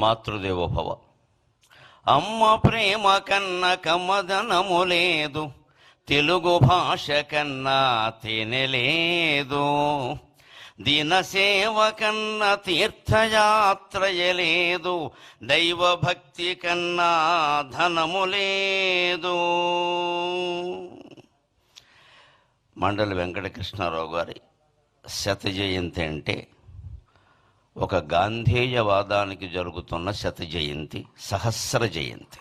మాతృదేవోభవ. అమ్మ ప్రేమ కన్న కమ్మదనము లేదు, తెలుగు భాష కన్నా తేనెలేదు, దినసేవ కన్న తీర్థయాత్రయలేదు, దైవభక్తి కన్నా ధనము లేదు. మండలి వెంకటకృష్ణారావు గారి శత జయంతి అంటే ఒక గాంధేయవాదానికి జరుగుతున్న శత జయంతి, సహస్ర జయంతి,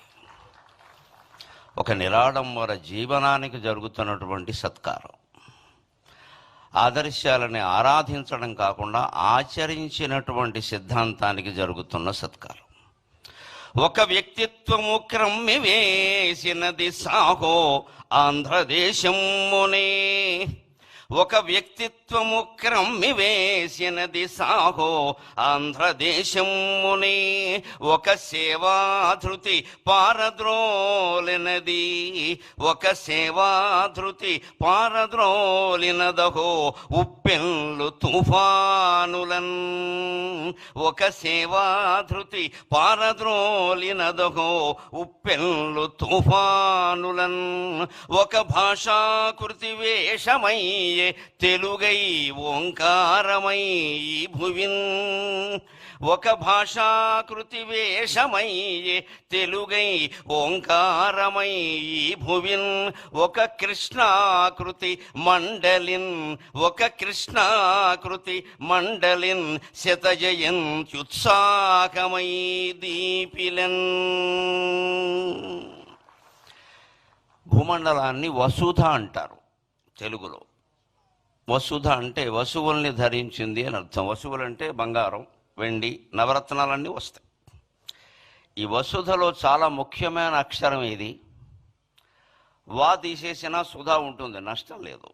ఒక నిరాడంబర జీవనానికి జరుగుతున్నటువంటి సత్కారం. ఆదర్శాలని ఆరాధించడం కాకుండా ఆచరించినటువంటి సిద్ధాంతానికి జరుగుతున్న సత్కారం. ఒక వ్యక్తిత్వము క్రమ్మి వేసినది సాహో ఆంధ్రదేశమునే, ఒక వ్యక్తిత్వము క్రమ్మి వేసినది సాహో ఆంధ్రదేశమునే, ఒక సేవాధృతి పారద్రోలినది, ఒక సేవాధృతి పారద్రోలినదహో ఉప్పెన్లు తుఫానులన్, ఒక సేవాధృతి పారద్రోలినదహో ఉప్పెన్లు తుఫానులన్, ఒక భాషాకృతి వేషమై తెలుగై ఓంకారమై భువిన్, ఒక భాషాకృతి వేషమై తెలుగై ఓంకారమై భువిన్, ఒక కృష్ణాకృతి మండలిన్, ఒక కృష్ణాకృతి మండలిన్ శతజయంత్యుత్సాహమై దీపిలన్. భూమండలాన్ని వసుధ అంటారు తెలుగులో. వసుధ అంటే వసువుల్ని ధరించింది అని అర్థం. వసువులు అంటే బంగారం, వెండి, నవరత్నాలన్నీ వస్తాయి. ఈ వసుధలో చాలా ముఖ్యమైన అక్షరం ఇది. వా తీసేసినా సుధా ఉంటుంది, నష్టం లేదు.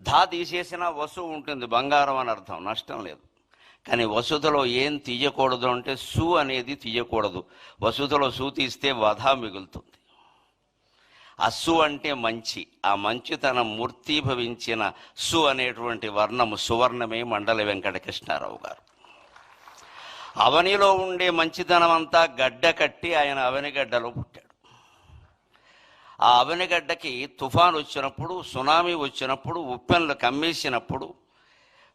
ధా తీసేసినా వసు ఉంటుంది, బంగారం అని అర్థం, నష్టం లేదు. కానీ వసుధలో ఏం తీయకూడదు అంటే సు అనేది తీయకూడదు. వసుధలో సు తీస్తే వధ మిగులుతుంది. అస్సు అంటే మంచి, ఆ మంచితనం మూర్తీభవించిన సు అనేటువంటి వర్ణము సువర్ణమే మండలి వెంకటకృష్ణారావు గారు. అవనిలో ఉండే మంచితనం అంతా గడ్డ కట్టి ఆయన అవనిగడ్డలో పుట్టాడు. ఆ అవనిగడ్డకి తుఫాను వచ్చినప్పుడు, సునామీ వచ్చినప్పుడు, ఉప్పెన్లు కమ్మేసినప్పుడు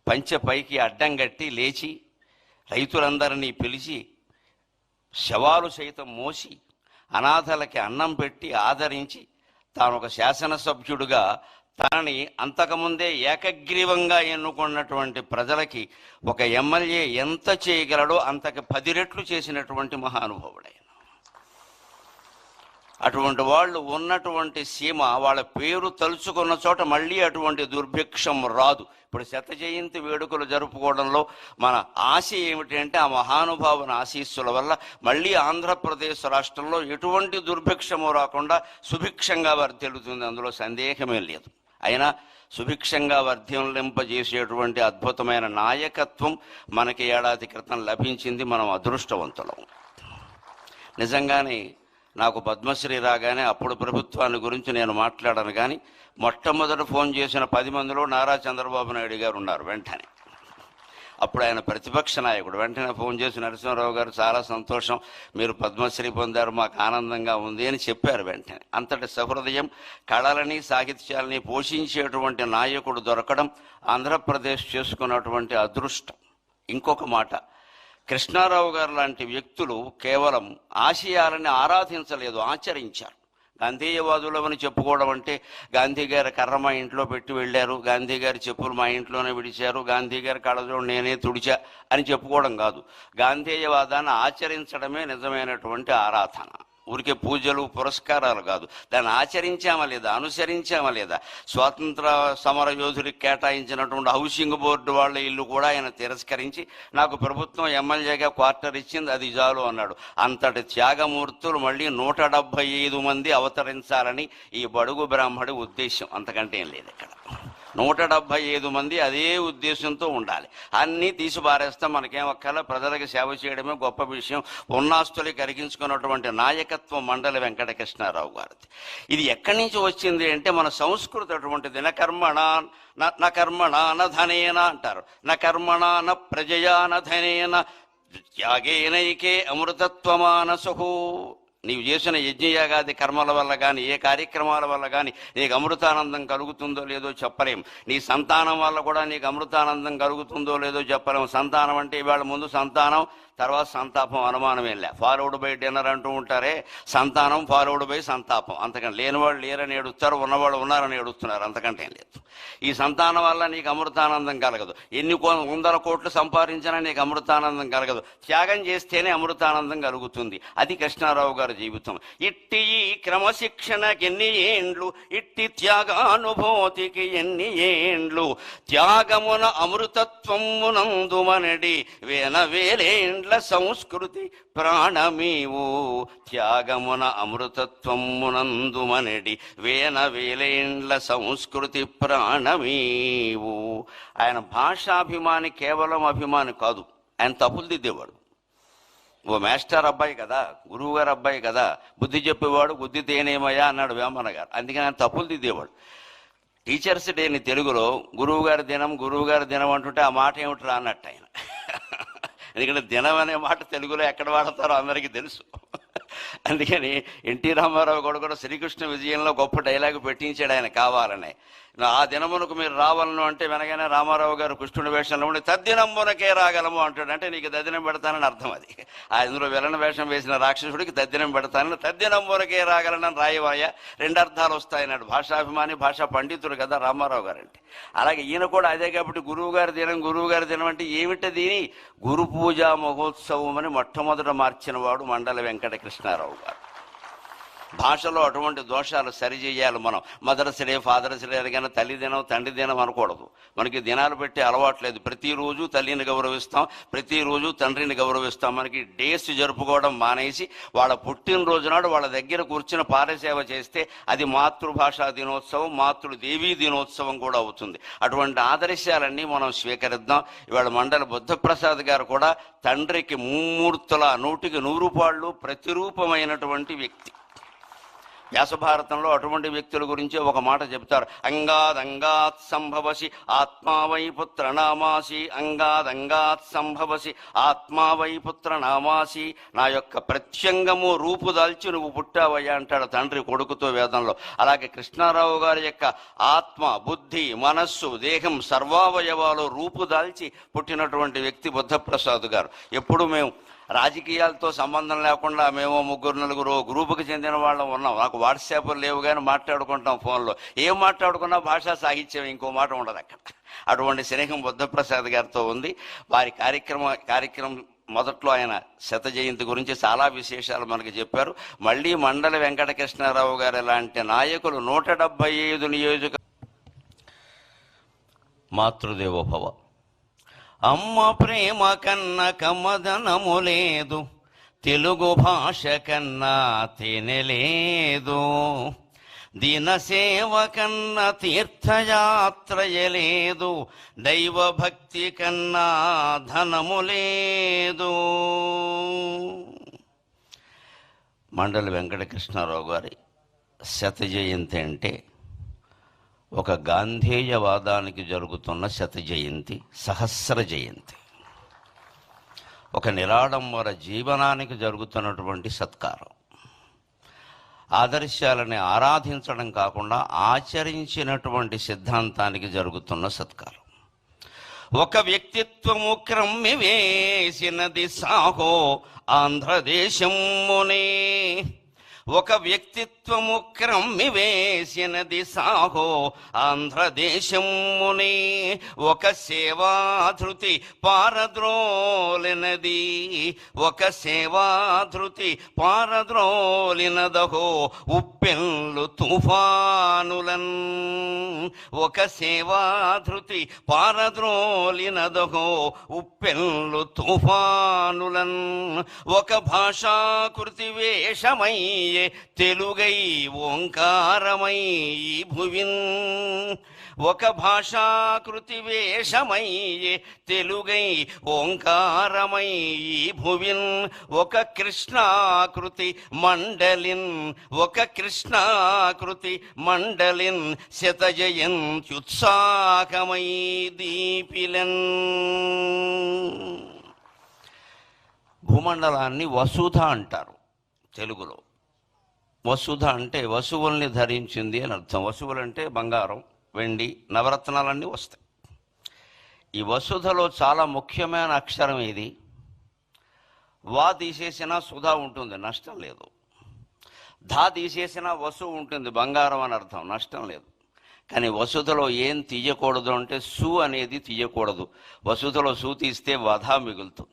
పంచె పైకి అడ్డం కట్టి లేచి రైతులందరినీ పిలిచి శవాలు సైతం మోసి అనాథలకి అన్నం పెట్టి ఆదరించి తాను ఒక శాసనసభ్యుడిగా తనని అంతకుముందే ఏకగ్రీవంగా ఎన్నుకున్నటువంటి ప్రజలకి ఒక ఎమ్మెల్యే ఎంత చేయగలడో అంతకు 10 రెట్లు చేసినటువంటి మహానుభావుడైన. అటువంటి వాళ్ళు ఉన్నటువంటి సీమ, వాళ్ళ పేరు తలుచుకున్న చోట మళ్ళీ అటువంటి దుర్భిక్షం రాదు. ఇప్పుడు శత జయంతి వేడుకలు జరుపుకోవడంలో మన ఆశ ఏమిటి అంటే ఆ మహానుభావుని ఆశీస్సుల వల్ల మళ్ళీ ఆంధ్రప్రదేశ్ రాష్ట్రంలో ఎటువంటి దుర్భిక్షము రాకుండా సుభిక్షంగా వర్ధిల్లుతుంది, అందులో సందేహమే లేదు. అయినా సుభిక్షంగా వర్ధిల్లింపజేసేటువంటి అద్భుతమైన నాయకత్వం మనకి ఏడాది క్రితం లభించింది. మనం అదృష్టవంతులం. నిజంగానే నాకు పద్మశ్రీ రాగానే అప్పుడు ప్రభుత్వాన్ని గురించి నేను మాట్లాడాను, కానీ మొట్టమొదట ఫోన్ చేసిన 10 మందిలో నారా చంద్రబాబు నాయుడు గారు ఉన్నారు. వెంటనే అప్పుడు ఆయన ప్రతిపక్ష నాయకుడు. వెంటనే ఫోన్ చేసి నరసింహారావు గారు చాలా సంతోషం, మీరు పద్మశ్రీ పొందారు, మాకు ఆనందంగా ఉంది అని చెప్పారు. వెంటనే అంతటి సహృదయం, కళలని సాహిత్యాలని పోషించేటువంటి నాయకుడు దొరకడం ఆంధ్రప్రదేశ్ చేసుకున్నటువంటి అదృష్టం. ఇంకొక మాట, కృష్ణారావు గారు లాంటి వ్యక్తులు కేవలం ఆశయాలని ఆరాధించలేదు, ఆచరించారు. గాంధేయవాదులమని చెప్పుకోవడం అంటే గాంధీ గారి కర్ర మా ఇంట్లో పెట్టి వెళ్ళారు, గాంధీ గారి చెప్పులు మా ఇంట్లోనే విడిచారు, గాంధీ గారి కళ్ళజోడు నేనే తుడిచా అని చెప్పుకోవడం కాదు. గాంధేయవాదాన్ని ఆచరించడమే నిజమైనటువంటి ఆరాధన. ఊరికే పూజలు పురస్కారాలు కాదు, దాన్ని ఆచరించామా లేదా, అనుసరించామా లేదా. స్వాతంత్ర సమర యోధుడికి కేటాయించినటువంటి హౌసింగ్ బోర్డు వాళ్ళ ఇల్లు కూడా ఆయన తిరస్కరించి నాకు ప్రభుత్వం ఎమ్మెల్యేగా క్వార్టర్ ఇచ్చింది, అది చాలు అన్నాడు. అంతటి త్యాగమూర్తులు మళ్ళీ 175 మంది అవతరించాలని ఈ బడుగు బ్రాహ్మడి ఉద్దేశం, అంతకంటే ఏం లేదు. ఇక్కడ 175 మంది అదే ఉద్దేశంతో ఉండాలి. అన్నీ తీసి పారేస్తాం, మనకేం ఒక్కల ప్రజలకు సేవ చేయడమే గొప్ప విషయం. ఉన్నాస్తులు కరిగించుకున్నటువంటి నాయకత్వం మండలి వెంకటకృష్ణారావు గారిది. ఇది ఎక్కడి నుంచి వచ్చింది అంటే మన సంస్కృతి అటువంటిది. న కర్మణ న ధనేన అంటారు, న కర్మణ న ప్రజయా న ధనేన త్యాగేనైకే అమృతత్వమానసు. నీవు చేసిన యజ్ఞయాగాది కర్మల వల్ల కానీ ఏ కార్యక్రమాల వల్ల కానీ నీకు అమృతానందం కలుగుతుందో లేదో చెప్పలేం. నీ సంతానం వల్ల కూడా నీకు అమృతానందం కలుగుతుందో లేదో చెప్పలేం. సంతానం అంటే ఇవాళ ముందు సంతానం, తర్వాత సంతాపం, అనుమానం ఏం లే. ఫాలోడ్ బై డిన్నర్ అంటూ ఉంటారే, సంతానం ఫాలోడ్ బై సంతాపం. అంతకంటే లేనివాళ్ళు లేరని ఏడుస్తారు, ఉన్నవాళ్ళు ఉన్నారని ఏడుస్తున్నారు, అంతకంటే ఏం లేదు. ఈ సంతానం వల్ల నీకు అమృతానందం కలగదు. ఎన్ని వందల కోట్లు సంపాదించినా నీకు అమృతానందం కలగదు. త్యాగం చేస్తేనే అమృతానందం కలుగుతుంది. అది కృష్ణారావు గారి జీవితం. ఇట్టి ఈ క్రమశిక్షణకి ఎన్ని ఏండ్లు, ఇట్టి త్యాగానుభూతికి ఎన్ని ఏండ్లు, త్యాగమున అమృతత్వమునందుమనడి వేలేండ్ల సంస్కృతి ప్రాణమీవు, త్యాగమున అమృతత్వమునందుమనడి వేలేండ్ల సంస్కృతి ప్రాణమీవు. ఆయన భాషాభిమాని, కేవలం అభిమాని కాదు, ఆయన తప్పులు దిద్దేవాడు. ఓ మాస్టర్ అబ్బాయి కదా, గురువు గారు అబ్బాయి కదా, బుద్ధి చెప్పేవాడు, బుద్ధి తేనేమయ్యా అన్నాడు వేమన్న గారు. అందుకని ఆయన తప్పులు దిద్దేవాడు. టీచర్స్ డేని తెలుగులో గురువు గారి దినం అంటుంటే ఆ మాట ఏమిట్రా అన్నట్టు ఆయన. ఎందుకంటే దినం అనే మాట తెలుగులో ఎక్కడ వాడతారో అందరికీ తెలుసు. అందుకని ఎన్టీ రామారావు కూడా శ్రీకృష్ణ విజయంలో గొప్ప డైలాగు పెట్టించాడు ఆయన కావాలని. ఆ దినమునకు మీరు రావాలను అంటే వెనగానే రామారావు గారు కృష్ణుడి వేషంలో ఉండి తద్దినంబునకే రాగలము అంటాడు. అంటే నీకు తద్దినం పెడతానని అర్థం. అది అందులో విలన వేషం వేసిన రాక్షసుడికి తద్దినం పెడతానని, తద్దినంబునకే రాగలనని రాయవాయ, రెండు అర్థాలు వస్తాయన్నాడు. భాషాభిమాని, భాషా పండితుడు కదా రామారావు గారు అంటే. అలాగే ఈయన కూడా అదే. కాబట్టి గురువు గారి దినం అంటే ఏమిటది? గురు పూజా మహోత్సవం అని మొట్టమొదట మార్చిన వాడు మండల వెంకట కృష్ణారావు గారు. భాషలో అటువంటి దోషాలు సరిచేయాలి మనం. మదర్స్ డే, ఫాదర్స్ డే అనగానే తల్లి దినం, తండ్రి దినం అనకూడదు. మనకి దినాలు పెట్టే అలవాట్లేదు. ప్రతిరోజు తల్లిని గౌరవిస్తాం, ప్రతిరోజు తండ్రిని గౌరవిస్తాం. మనకి డేస్ జరుపుకోవడం మానేసి వాళ్ళ పుట్టినరోజు నాడు వాళ్ళ దగ్గర కూర్చుని పారసేవ చేస్తే అది మాతృభాషా దినోత్సవం, మాతృదేవీ దినోత్సవం కూడా అవుతుంది. అటువంటి ఆదర్శాలన్నీ మనం స్వీకరిద్దాం. ఇవాళ మండల బుద్ధప్రసాద్ గారు కూడా తండ్రికి ముమ్మూర్తుల 100కి 100 పాళ్ళు ప్రతిరూపమైనటువంటి వ్యక్తి. వ్యాసభారతంలో అటువంటి వ్యక్తుల గురించి ఒక మాట చెప్తారు. అంగాద్ సంభవసి ఆత్మావై పుత్ర నామాసి, అంగాద్ సంభవసి ఆత్మావై పుత్ర నామాసి. నా యొక్క ప్రత్యంగము రూపుదాల్చి నువ్వు పుట్టావయ్యా అంటాడు తండ్రి కొడుకుతో వేదంలో. అలాగే కృష్ణారావు గారి యొక్క ఆత్మ, బుద్ధి, మనస్సు, దేహం సర్వావయవాలు రూపుదాల్చి పుట్టినటువంటి వ్యక్తి బుద్ధప్రసాద్ గారు. ఎప్పుడు మేము రాజకీయాలతో సంబంధం లేకుండా మేము 3-4 గ్రూపుకి చెందిన వాళ్ళం ఉన్నాం. నాకు వాట్సాప్లు లేవు కానీ మాట్లాడుకుంటాం ఫోన్లో. ఏం మాట్లాడుకున్నా భాషా సాహిత్యం, ఇంకో మాట ఉండదు అక్కడ. అటువంటి స్నేహం బుద్ధప్రసాద్ గారితో ఉంది. వారి కార్యక్రమం మొదట్లో ఆయన శత జయంతి గురించి చాలా విశేషాలు మనకు చెప్పారు. మళ్ళీ మండల వెంకటకృష్ణారావు గారు లాంటి నాయకులు 175 నియోజక మాతృదేవోభవ. అమ్మ ప్రేమ కన్న కమ్మదనము లేదు, తెలుగు భాష కన్నా తినలేదు, దినసేవ కన్న తీర్థయాత్రయలేదు, దైవభక్తి కన్నా ధనము లేదు. మండల వెంకటకృష్ణారావు గారి శత జయంతి అంటే ఒక గాంధేయవాదానికి జరుగుతున్న శత జయంతి, సహస్ర జయంతి. ఒక నిరాడంబర జీవనానికి జరుగుతున్నటువంటి సత్కారం. ఆదర్శాలని ఆరాధించడం కాకుండా ఆచరించినటువంటి సిద్ధాంతానికి జరుగుతున్న సత్కారం. ఒక వ్యక్తిత్వము క్రమ్మి వేసినది సాహో ఆంధ్రదేశమునే, ఒక వ్యక్తిత్వము క్రమ్మి వేసినది సాహో ఆంధ్రదేశమునే, ఒక సేవాధృతి పారద్రోలినది, ఒక సేవాధృతి పారద్రోలినదహో ఉప్పెన్లు తుఫానులన్, ఒక సేవాధృతి పారద్రోలినదహో ఉప్పెన్లు తుఫానులన్, ఒక భాషాకృతి వేషమయ్యే తెలుగై ఓంకారమై భువిన్, ఒక భాషాకృతి వేషమయ్యే తెలుగై ఓంకారమై భువిన్, ఒక కృష్ణాకృతి మండలిన్, ఒక కృష్ణాకృతి మండలిన్ శతజయంత్యుత్సాహమై దీపిలన్. భూమండలాన్ని వసుధ అంటారు తెలుగులో. వసుధ అంటే వసువుల్ని ధరించింది అని అర్థం. వసువులు అంటే బంగారం, వెండి, నవరత్నాలన్నీ వస్తాయి. ఈ వసుధలో చాలా ముఖ్యమైన అక్షరం ఇది. వా తీసేసినా సుధా ఉంటుంది, నష్టం లేదు. ధా తీసేసినా వసు ఉంటుంది, బంగారం అని అర్థం, నష్టం లేదు. కానీ వసుధలో ఏం తీయకూడదు అంటే సు అనేది తీయకూడదు. వసుధలో సు తీస్తే వధ మిగులుతుంది.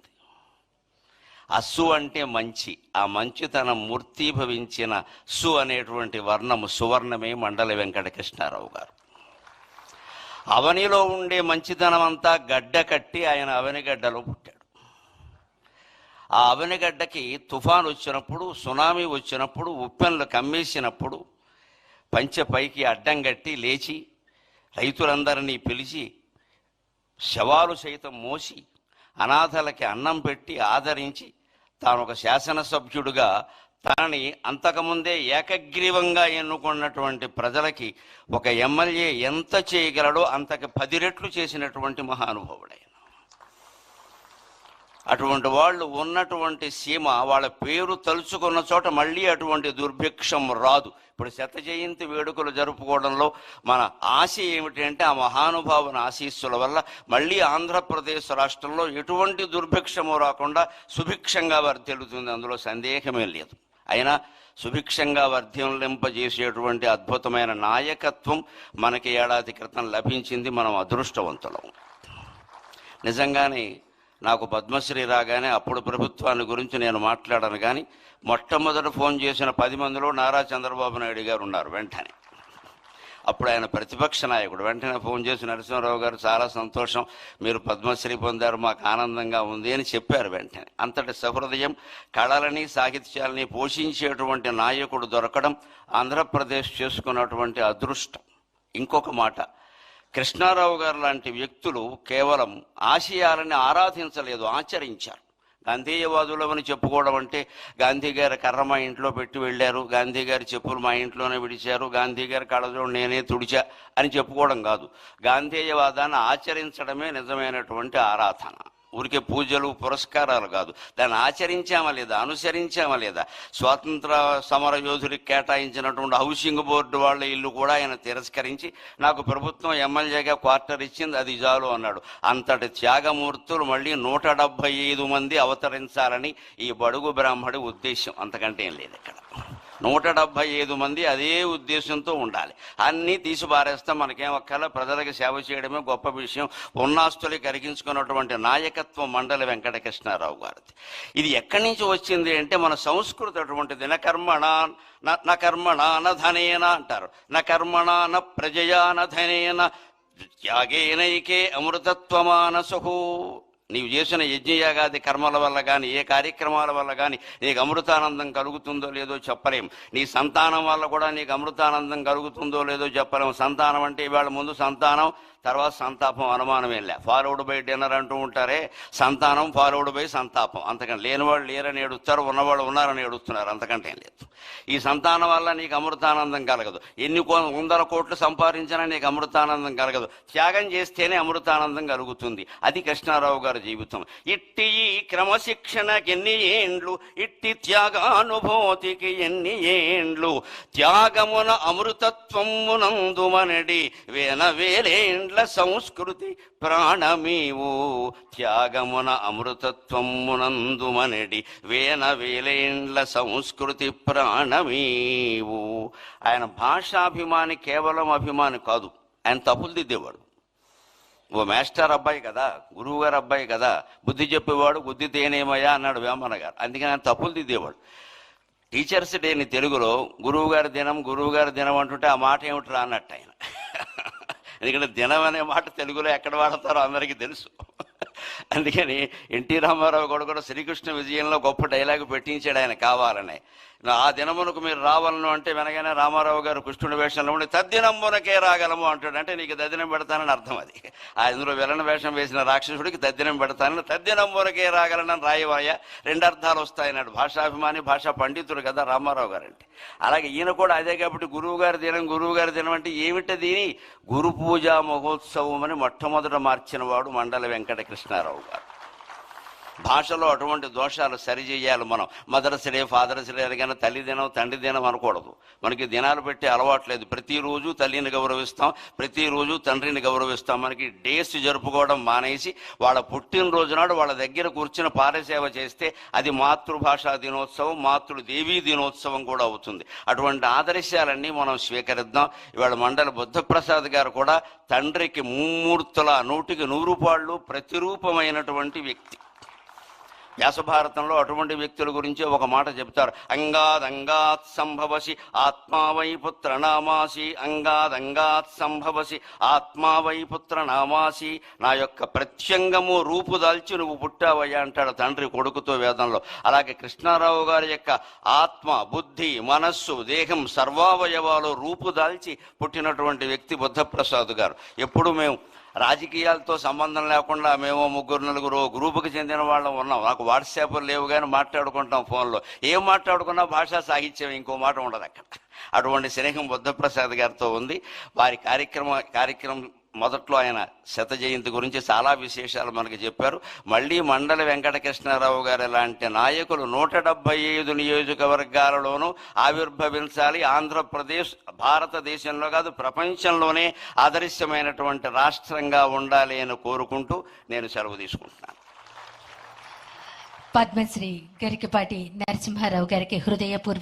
అస్సు అంటే మంచి, ఆ మంచితనం మూర్తీభవించిన సు అనేటువంటి వర్ణము సువర్ణమే మండలి వెంకటకృష్ణారావు గారు. అవనిలో ఉండే మంచితనం అంతా గడ్డ కట్టి ఆయన అవనిగడ్డలో పుట్టాడు. ఆ అవనిగడ్డకి తుఫాను వచ్చినప్పుడు, సునామీ వచ్చినప్పుడు, ఉప్పెన్లు కమ్మేసినప్పుడు పంచె పైకి అడ్డం కట్టి లేచి రైతులందరినీ పిలిచి శవాలు సైతం మోసి అనాథలకి అన్నం పెట్టి ఆదరించి తాను ఒక శాసనసభ్యుడిగా తనని అంతకుముందే ఏకగ్రీవంగా ఎన్నుకున్నటువంటి ప్రజలకి ఒక ఎమ్మెల్యే ఎంత చేయగలడో అంతకు 10 రెట్లు చేసినటువంటి మహానుభావుడైన. అటువంటి వాళ్ళు ఉన్నటువంటి సీమ, వాళ్ళ పేరు తలుచుకున్న చోట మళ్ళీ అటువంటి దుర్భిక్షం రాదు. ఇప్పుడు శత జయంతి వేడుకలు జరుపుకోవడంలో మన ఆశ ఏమిటంటే ఆ మహానుభావుని ఆశీస్సుల వల్ల మళ్ళీ ఆంధ్రప్రదేశ్ రాష్ట్రంలో ఎటువంటి దుర్భిక్షము రాకుండా సుభిక్షంగా వర్ధిల్లుతుంది, అందులో సందేహమే లేదు. అయినా సుభిక్షంగా వర్ధిల్లింపజేసేటువంటి అద్భుతమైన నాయకత్వం మనకి ఏడాది క్రితం లభించింది. మనం అదృష్టవంతులం. నిజంగానే నాకు పద్మశ్రీ రాగానే అప్పుడు ప్రభుత్వాన్ని గురించి నేను మాట్లాడాను, కానీ మొట్టమొదట ఫోన్ చేసిన 10 మందిలో నారా చంద్రబాబు నాయుడు గారు ఉన్నారు. వెంటనే అప్పుడు ఆయన ప్రతిపక్ష నాయకుడు. వెంటనే ఫోన్ చేసి నరసింహారావు గారు చాలా సంతోషం, మీరు పద్మశ్రీ పొందారు, మాకు ఆనందంగా ఉంది అని చెప్పారు. వెంటనే అంతటి సహృదయం, కళలని సాహిత్యాలని పోషించేటువంటి నాయకుడు దొరకడం ఆంధ్రప్రదేశ్ చేసుకున్నటువంటి అదృష్టం. ఇంకొక మాట, కృష్ణారావు గారు లాంటి వ్యక్తులు కేవలం ఆశయాలని ఆరాధించలేదు, ఆచరించారు. గాంధీయవాదులమని చెప్పుకోవడం అంటే గాంధీ గారి కర్ర మా ఇంట్లో పెట్టి వెళ్ళారు, గాంధీ గారి చెప్పులు మా ఇంట్లోనే విడిచారు, గాంధీ గారి కళ్ళజోడు నేనే తుడిచా అని చెప్పుకోవడం కాదు. గాంధేయవాదాన్ని ఆచరించడమే నిజమైనటువంటి ఆరాధన. ఊరికే పూజలు పురస్కారాలు కాదు, దాన్ని ఆచరించామా లేదా, అనుసరించామా లేదా. స్వాతంత్ర సమర యోధుడికి కేటాయించినటువంటి హౌసింగ్ బోర్డు వాళ్ళ ఇల్లు కూడా ఆయన తిరస్కరించి నాకు ప్రభుత్వం ఎమ్మెల్యేగా క్వార్టర్ ఇచ్చింది, అది చాలు అన్నాడు. అంతటి త్యాగమూర్తులు మళ్ళీ 175 మంది అవతరించాలని ఈ బడుగు బ్రాహ్మడి ఉద్దేశం, అంతకంటే ఏం లేదు. ఇక్కడ 175 మంది అదే ఉద్దేశంతో ఉండాలి. అన్నీ తీసి పారేస్తాం, మనకేం ఒక్కల ప్రజలకు సేవ చేయడమే గొప్ప విషయం. ఉన్నాస్తులు కరిగించుకున్నటువంటి నాయకత్వం మండలి వెంకటకృష్ణారావు గారిది. ఇది ఎక్కడి నుంచి వచ్చింది అంటే మన సంస్కృతి అటువంటిది. న కర్మణ న ధనేన అంటారు, న కర్మణ న ప్రజయా న ధనేన త్యాగేనైకే అమృతత్వమానసు. నీవు చేసిన యజ్ఞయాగాది కర్మల వల్ల కానీ, ఏ కార్యక్రమాల వల్ల కానీ నీకు అమృతానందం కలుగుతుందో లేదో చెప్పలేం. నీ సంతానం వల్ల కూడా నీకు అమృతానందం కలుగుతుందో లేదో చెప్పలేం. సంతానం అంటే ఇవాళ ముందు సంతానం, తర్వాత సంతాపం, అనుమానమేం లే. ఫాలోడ్ బై డిన్నర్ అంటూ ఉంటారే, సంతానం ఫాలోడ్ బై సంతాపం. అంతకంటే లేనివాళ్ళు లేరని ఏడుస్తారు, ఉన్నవాళ్ళు ఉన్నారని ఏడుస్తున్నారు, అంతకంటే ఏం లేదు. ఈ సంతానం వల్ల నీకు అమృతానందం కలగదు. ఎన్ని 100 కోట్లు సంపాదించినా నీకు అమృతానందం కలగదు. త్యాగం చేస్తేనే అమృతానందం కలుగుతుంది. అది కృష్ణారావు గారి జీవితం. ఇట్టి ఈ క్రమశిక్షణకి ఎన్ని ఏండ్లు, ఇట్టి త్యాగానుభూతికి ఎన్ని ఏండ్లు, త్యాగమున అమృతత్వమునందుమనడి వేలేండ్ల సంస్కృతి ప్రాణమీవు, త్యాగమున అమృతత్వమునందుమనడి వేలేండ్ల సంస్కృతి ప్రాణమీవు. ఆయన భాషాభిమాని, కేవలం అభిమాని కాదు, ఆయన తప్పులు దిద్దేవాడు. ఓ మాస్టర్ అబ్బాయి కదా, గురువు గారు అబ్బాయి కదా, బుద్ధి చెప్పేవాడు, బుద్ధి తేనేమయ్యా అన్నాడు వేమన్న గారు. అందుకని ఆయన తప్పులు దిద్దేవాడు. టీచర్స్ డేని తెలుగులో గురువు గారి దినం అంటుంటే ఆ మాట ఏమిట్రా అన్నట్టు ఆయన. ఎందుకంటే దినం అనే మాట తెలుగులో ఎక్కడ వాడతారో అందరికీ తెలుసు. అందుకని ఎన్టీ రామారావు కూడా శ్రీకృష్ణ విజయంలో గొప్ప డైలాగు పెట్టించాడు ఆయన కావాలని. ఆ దినమునకు మీరు రావాలను అంటే వెనగానే రామారావు గారు కృష్ణుడి వేషంలో ఉండి తద్దినంబునకే రాగలము అంటాడు. అంటే నీకు తద్దినం పెడతానని అర్థం. అది అందులో విలన వేషం వేసిన రాక్షసుడికి తద్దినం పెడతానని, తద్దినంబునకే రాగలనని రాయవాయ, 2 అర్థాలు వస్తాయన్నాడు. భాషాభిమాని, భాషా పండితుడు కదా రామారావు గారు అంటే. అలాగే ఈయన కూడా అదే. కాబట్టి గురువు గారి దినం అంటే ఏమిటది? గురు పూజా మహోత్సవం అని మొట్టమొదట మార్చిన వాడు మండలి వెంకటకృష్ణారావు గారు. భాషలో అటువంటి దోషాలు సరిచేయాలి. మనం మదర్స్ డే, ఫాదర్స్ డే అనగానే తల్లి దినం, తండ్రి దినం అనకూడదు. మనకి దినాలు పెట్టి అలవాట్లేదు. ప్రతిరోజు తల్లిని గౌరవిస్తాం, ప్రతిరోజు తండ్రిని గౌరవిస్తాం. మనకి డేస్ జరుపుకోవడం మానేసి వాళ్ళ పుట్టినరోజు నాడు వాళ్ళ దగ్గర కూర్చుని పారసేవ చేస్తే అది మాతృభాషా దినోత్సవం, మాతృదేవీ దినోత్సవం కూడా అవుతుంది. అటువంటి ఆదర్శాలన్నీ మనం స్వీకరిద్దాం. ఇవాళ మండలి బుద్ధప్రసాద్ గారు కూడా తండ్రికి ముమ్మూర్తుల 100కి 100 పాళ్ళు ప్రతిరూపమైనటువంటి వ్యక్తి. వ్యాసభారతంలో అటువంటి వ్యక్తుల గురించి ఒక మాట చెప్తారు. అంగాద్ సంభవసి ఆత్మావై పుత్ర నామాసి, అంగాద్ సంభవసి ఆత్మావై పుత్ర నామాసి. నా యొక్క ప్రత్యంగము రూపు దాల్చి నువ్వు పుట్టావయ్యా అంటాడు తండ్రి కొడుకుతో వేదంలో. అలాగే కృష్ణారావు గారి యొక్క ఆత్మ, బుద్ధి, మనస్సు, దేహం సర్వావయవాలు రూపు దాల్చి పుట్టినటువంటి వ్యక్తి బుద్ధప్రసాద్ గారు. ఎప్పుడు మేము రాజకీయాలతో సంబంధం లేకుండా మేము 3-4 గ్రూపుకి చెందిన వాళ్ళం ఉన్నాం. నాకు వాట్సాప్లు లేవు కానీ మాట్లాడుకుంటాం ఫోన్లో. ఏం మాట్లాడుకున్నా భాషా సాహిత్యం, ఇంకో మాట ఉండదు అక్కడ. అటువంటి స్నేహం బుద్ధప్రసాద్ గారితో ఉంది. వారి కార్యక్రమం మొదట్లో ఆయన శత జయంతి గురించి చాలా విశేషాలు మనకి చెప్పారు. మళ్ళీ మండలి వెంకటకృష్ణారావు గారు లాంటి నాయకులు 175 నియోజకవర్గాలలోనూ ఆవిర్భవించాలి. ఆంధ్రప్రదేశ్ భారతదేశంలో కాదు ప్రపంచంలోనే ఆదర్శమైనటువంటి రాష్ట్రంగా ఉండాలి అని కోరుకుంటూ నేను సెలవు తీసుకుంటున్నాను. పద్మశ్రీ గరికపాటి నరసింహారావు గారికి హృదయపూర్వక